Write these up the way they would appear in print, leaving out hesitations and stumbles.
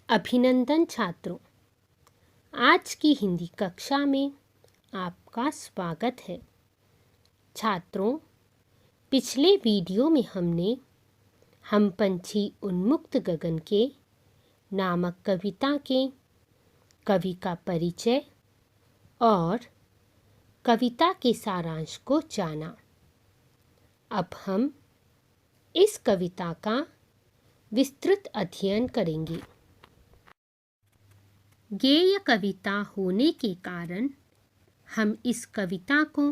अभिनंदन छात्रों, आज की हिंदी कक्षा में आपका स्वागत है। छात्रों, पिछले वीडियो में हमने हम पंछी उन्मुक्त गगन के नामक कविता के कवि का परिचय और कविता के सारांश को जाना। अब हम इस कविता का विस्तृत अध्ययन करेंगे। गेय कविता होने के कारण हम इस कविता को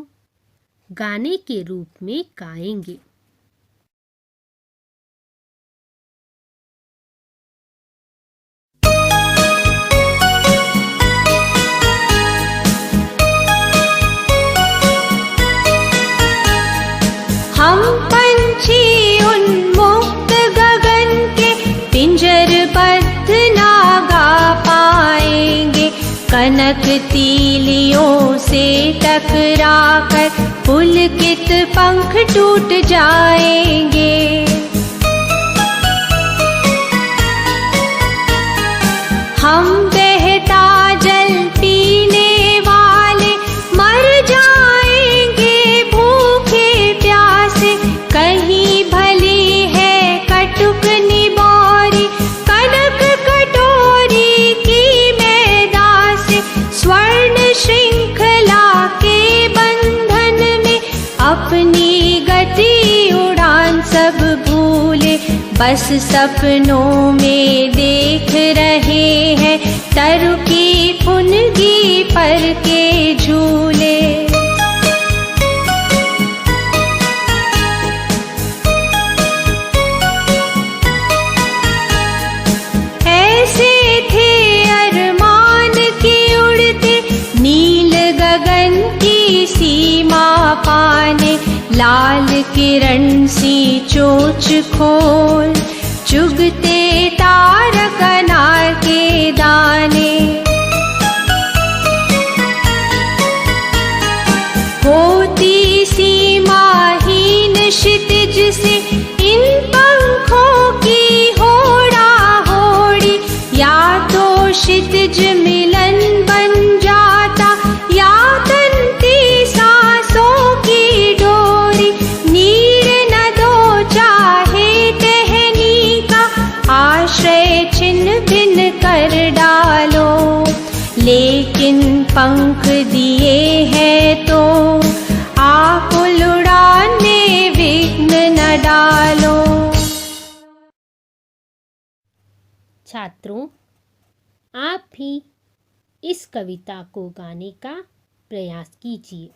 गाने के रूप में गाएंगे। हम पंछी उन्मुक्त गगन के पिंजरबद्ध ना गा पाएंगे। कनक तीलियों से टकरा कर पुलकित पंख टूट जाएंगे। हम बहता जल पीने वाले मर जाएंगे भूखे प्यासे। कहीं भली है कटुक निबोरी कनक कटोरी की मैदा से। स्वर्ण श्रृंखला के बंधन में अपनी गति उड़ान सब भूले। बस सपनों में देख रहे हैं तरु की फुनगी पर के झूले। ऐसे थे अरमान के उड़ते नील गगन की सीमा पाने। लाल किरण सी चोच खोल चुगते तारक अनार के दाने। होती सीमाहीन क्षितिज से इन पंखों की होड़ा होड़ी। या तो क्षितिज मिलन बन जाता या तंती सांसों की डोरी। नीर न दो चाहे टहनी का आश्रय छिन्न भिन्न कर डालो। लेकिन पंख दिए हैं तो आकुल उड़ान में विघ्न न डालो। छात्रों, आप भी इस कविता को गाने का प्रयास कीजिए।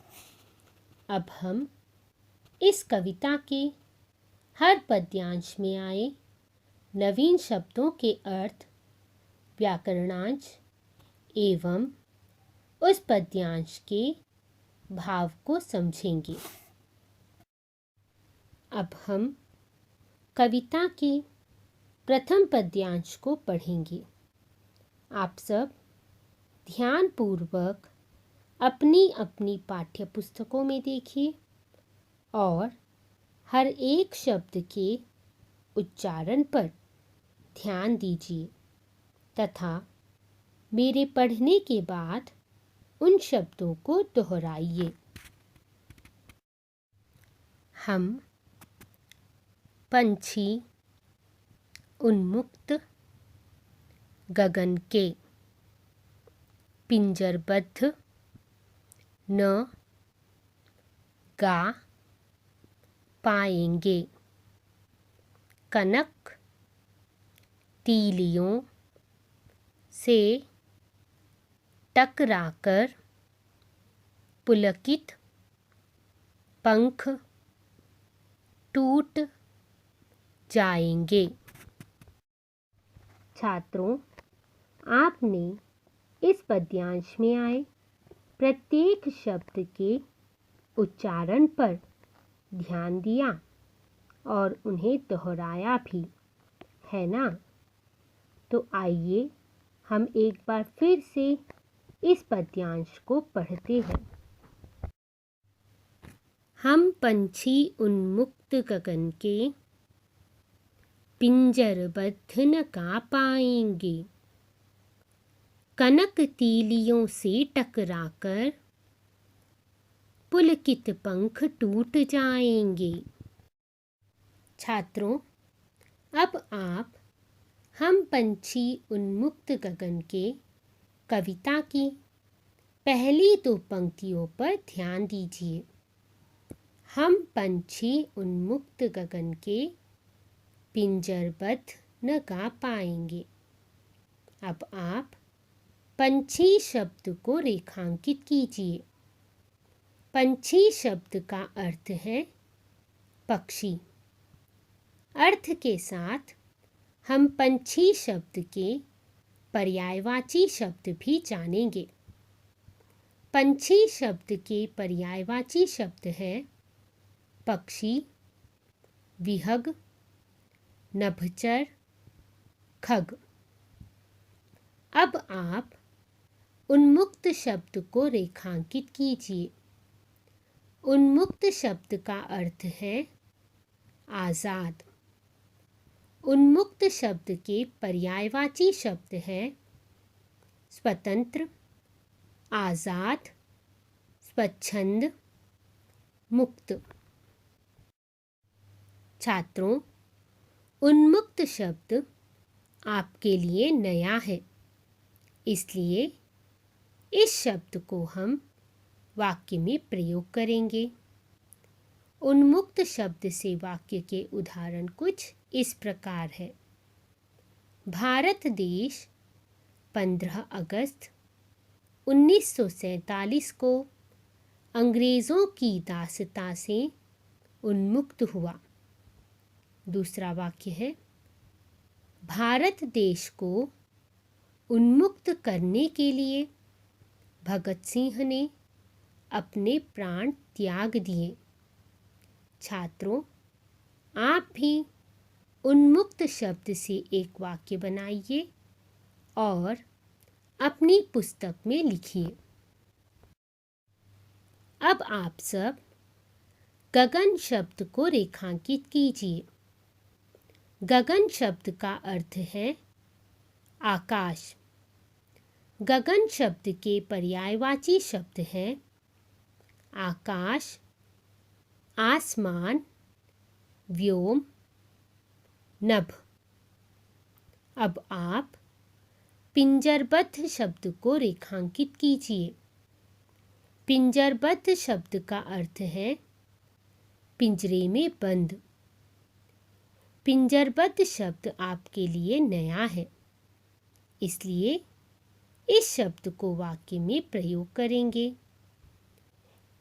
अब हम इस कविता के हर पद्यांश में आए नवीन शब्दों के अर्थ, व्याकरणांश एवं उस पद्यांश के भाव को समझेंगे। अब हम कविता के प्रथम पद्यांश को पढ़ेंगे। आप सब ध्यानपूर्वक अपनी अपनी पाठ्य पुस्तकों में देखिए और हर एक शब्द के उच्चारण पर ध्यान दीजिए तथा मेरे पढ़ने के बाद उन शब्दों को दोहराइए। हम पंछी उन्मुक्त गगन के पिंजरबद्ध न गा पाएंगे। कनक तीलियों से टकराकर पुलकित पंख टूट जाएंगे। छात्रों, आपने इस पद्यांश में आए प्रत्येक शब्द के उच्चारण पर ध्यान दिया और उन्हें दोहराया भी, है ना? तो आइए हम एक बार फिर से इस पद्यांश को पढ़ते हैं। हम पंछी उन्मुक्त गगन के पिंजरबद्ध न गा पाएंगे। कनक तीलियों से टकराकर पुलकित पंख टूट जाएंगे। छात्रों, अब आप हम पंछी उन्मुक्त गगन के कविता की पहली 2 पंक्तियों पर ध्यान दीजिए। हम पंछी उन्मुक्त गगन के पिंजरबद्ध न गा पाएंगे। अब आप पंछी शब्द को रेखांकित कीजिए। पंछी शब्द का अर्थ है पक्षी। अर्थ के साथ हम पंछी शब्द के पर्यायवाची शब्द भी जानेंगे। पंछी शब्द के पर्यायवाची शब्द है पक्षी, विहग, नभचर, खग। अब आप उन्मुक्त शब्द को रेखांकित कीजिए। उन्मुक्त शब्द का अर्थ है आज़ाद। उन्मुक्त शब्द के पर्यायवाची शब्द है स्वतंत्र, आज़ाद, स्वच्छंद, मुक्त। छात्रों, उन्मुक्त शब्द आपके लिए नया है, इसलिए इस शब्द को हम वाक्य में प्रयोग करेंगे। उन्मुक्त शब्द से वाक्य के उदाहरण कुछ इस प्रकार है। भारत देश 15 अगस्त 1947 को अंग्रेज़ों की दासता से उन्मुक्त हुआ। दूसरा वाक्य है, भारत देश को उन्मुक्त करने के लिए भगत सिंह ने अपने प्राण त्याग दिए। छात्रों, आप भी उन्मुक्त शब्द से एक वाक्य बनाइए और अपनी पुस्तक में लिखिए। अब आप सब गगन शब्द को रेखांकित कीजिए। गगन शब्द का अर्थ है आकाश। गगन शब्द के पर्यायवाची शब्द हैं आकाश, आसमान, व्योम, नभ। अब आप पिंजरबद्ध शब्द को रेखांकित कीजिए। पिंजरबद्ध शब्द का अर्थ है पिंजरे में बंद। पिंजरबद्ध शब्द आपके लिए नया है, इसलिए इस शब्द को वाक्य में प्रयोग करेंगे।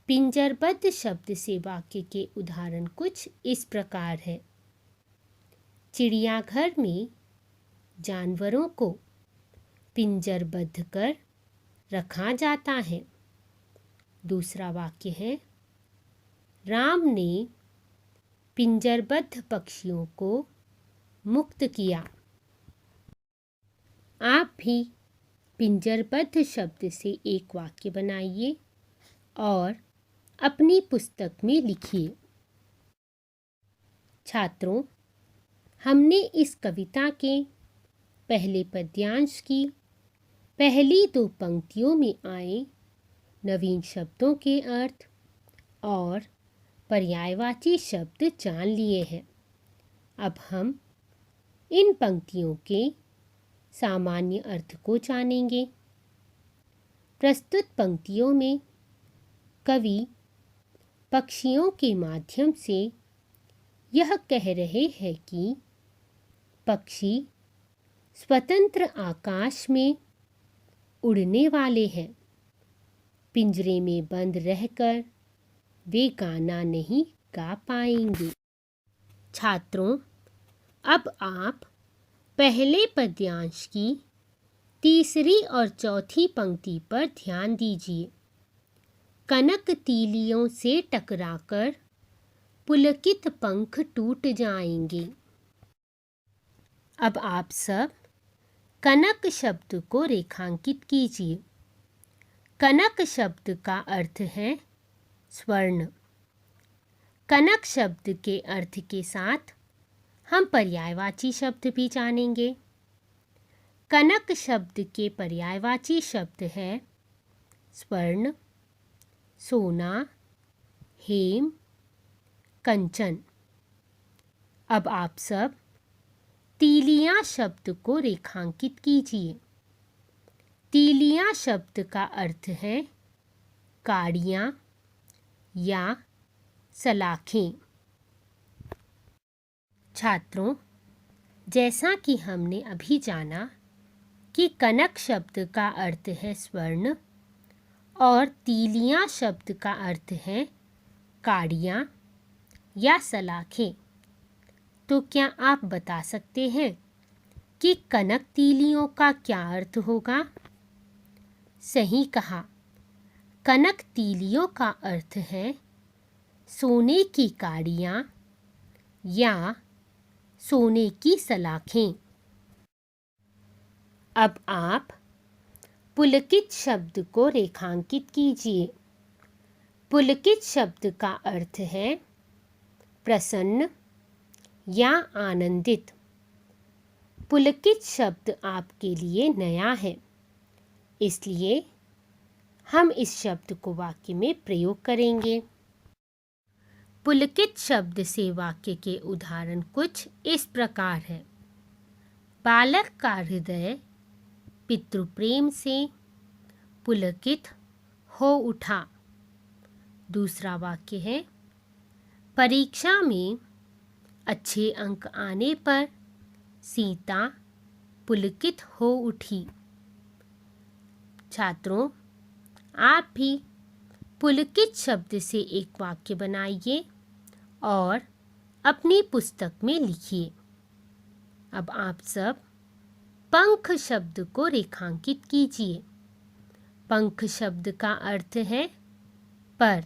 पिंजरबद्ध शब्द से वाक्य के उदाहरण कुछ इस प्रकार है। चिड़ियाघर में जानवरों को पिंजरबद्ध कर रखा जाता है। दूसरा वाक्य है, राम ने पिंजरबद्ध पक्षियों को मुक्त किया। आप भी पिंजरबद्ध शब्द से एक वाक्य बनाइए और अपनी पुस्तक में लिखिए। छात्रों, हमने इस कविता के पहले पद्यांश की पहली 2 पंक्तियों में आए नवीन शब्दों के अर्थ और पर्यायवाची शब्द जान लिए हैं। अब हम इन पंक्तियों के सामान्य अर्थ को जानेंगे। प्रस्तुत पंक्तियों में कवि पक्षियों के माध्यम से यह कह रहे हैं कि पक्षी स्वतंत्र आकाश में उड़ने वाले हैं। पिंजरे में बंद रहकर वे गाना नहीं गा पाएंगे। छात्रों, अब आप पहले पद्यांश की तीसरी और चौथी पंक्ति पर ध्यान दीजिए। कनक तीलियों से टकराकर पुलकित पंख टूट जाएंगे। अब आप सब कनक शब्द को रेखांकित कीजिए। कनक शब्द का अर्थ है स्वर्ण। कनक शब्द के अर्थ के साथ हम पर्यायवाची शब्द भी जानेंगे। कनक शब्द के पर्यायवाची शब्द है स्वर्ण, सोना, हेम, कंचन। अब आप सब तीलियां शब्द को रेखांकित कीजिए। तीलियां शब्द का अर्थ है काड़ियाँ या सलाखें। छात्रों, जैसा कि हमने अभी जाना कि कनक शब्द का अर्थ है स्वर्ण और तीलियां शब्द का अर्थ है काड़ियाँ या सलाखें, तो क्या आप बता सकते हैं कि कनक तीलियों का क्या अर्थ होगा? सही कहा, कनक तीलियों का अर्थ है सोने की काड़ियाँ या सोने की सलाखें। अब आप पुलकित शब्द को रेखांकित कीजिए। पुलकित शब्द का अर्थ है प्रसन्न या आनंदित। पुलकित शब्द आपके लिए नया है, इसलिए हम इस शब्द को वाक्य में प्रयोग करेंगे। पुलकित शब्द से वाक्य के उदाहरण कुछ इस प्रकार है। बालक का हृदय पितृप्रेम से पुलकित हो उठा। दूसरा वाक्य है, परीक्षा में अच्छे अंक आने पर सीता पुलकित हो उठी। छात्रों, आप भी पुलकित शब्द से एक वाक्य बनाइए और अपनी पुस्तक में लिखिए। अब आप सब पंख शब्द को रेखांकित कीजिए। पंख शब्द का अर्थ है पर।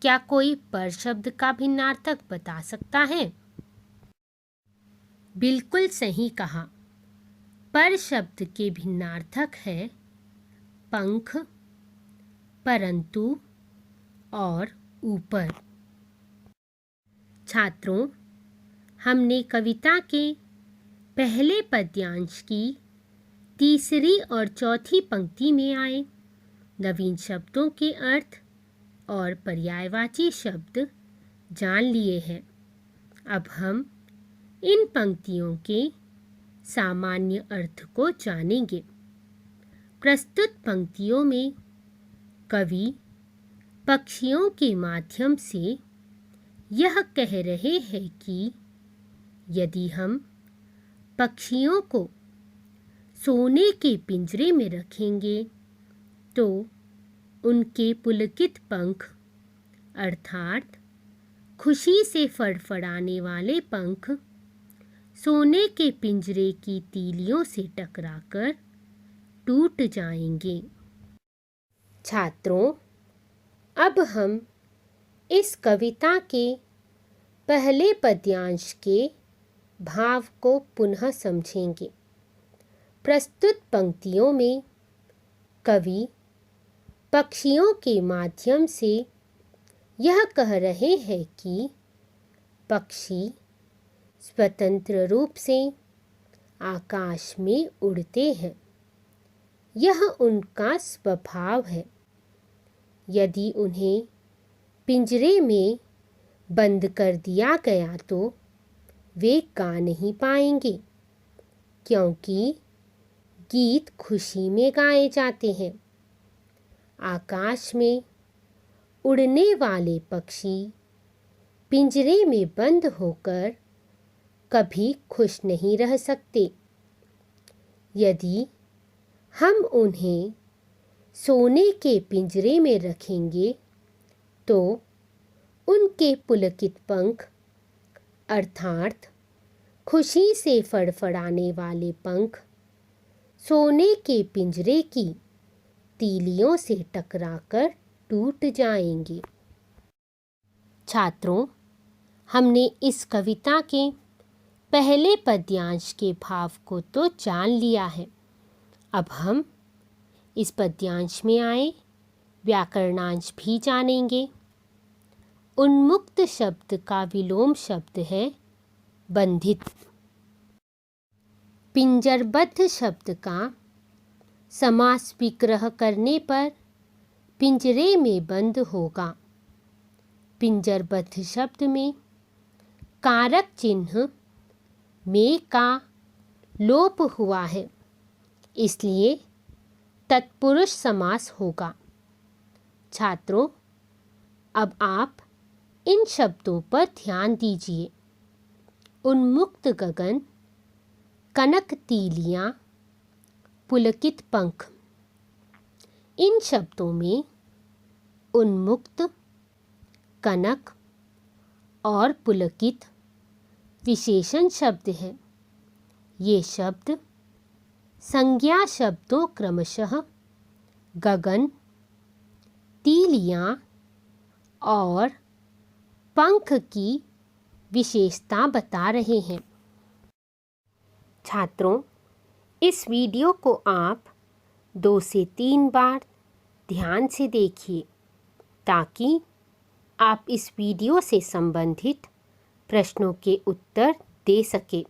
क्या कोई पर शब्द का भिन्नार्थक बता सकता है? बिल्कुल सही कहा। पर शब्द के भिन्नार्थक है पंख, परंतु और ऊपर। छात्रों, हमने कविता के पहले पद्यांश की तीसरी और चौथी पंक्ति में आए नवीन शब्दों के अर्थ और पर्यायवाची शब्द जान लिए हैं। अब हम इन पंक्तियों के सामान्य अर्थ को जानेंगे। प्रस्तुत पंक्तियों में कवि पक्षियों के माध्यम से यह कह रहे हैं कि यदि हम पक्षियों को सोने के पिंजरे में रखेंगे तो उनके पुलकित पंख अर्थात खुशी से फड़फड़ाने वाले पंख सोने के पिंजरे की तीलियों से टकराकर टूट जाएंगे। छात्रों, अब हम इस कविता के पहले पद्यांश के भाव को पुनः समझेंगे। प्रस्तुत पंक्तियों में कवि पक्षियों के माध्यम से यह कह रहे हैं कि पक्षी स्वतंत्र रूप से आकाश में उड़ते हैं। यह उनका स्वभाव है। यदि उन्हें पिंजरे में बंद कर दिया गया तो वे गा नहीं पाएंगे, क्योंकि गीत खुशी में गाए जाते हैं। आकाश में उड़ने वाले पक्षी पिंजरे में बंद होकर कभी खुश नहीं रह सकते। यदि हम उन्हें सोने के पिंजरे में रखेंगे तो उनके पुलकित पंख अर्थात खुशी से फड़फड़ाने वाले पंख सोने के पिंजरे की तीलियों से टकराकर टूट जाएंगे। छात्रों, हमने इस कविता के पहले पद्यांश के भाव को तो जान लिया है। अब हम इस पद्यांश में आए व्याकरणांश भी जानेंगे। उन्मुक्त शब्द का विलोम शब्द है बंधित। पिंजरबद्ध शब्द का समास विग्रह करने पर पिंजरे में बंद होगा। पिंजरबद्ध शब्द में कारक चिन्ह में का लोप हुआ है, इसलिए तत्पुरुष समास होगा। छात्रों, अब आप इन शब्दों पर ध्यान दीजिए। उन्मुक्त गगन, कनक तीलियां, पुलकित पंख। इन शब्दों में उन्मुक्त, कनक और पुलकित विशेषण शब्द हैं। ये शब्द संज्ञा शब्दों क्रमशः गगन, तीलियां और पंख की विशेषता बता रहे हैं। छात्रों, इस वीडियो को आप 2 से 3 बार ध्यान से देखिए ताकि आप इस वीडियो से संबंधित प्रश्नों के उत्तर दे सकें।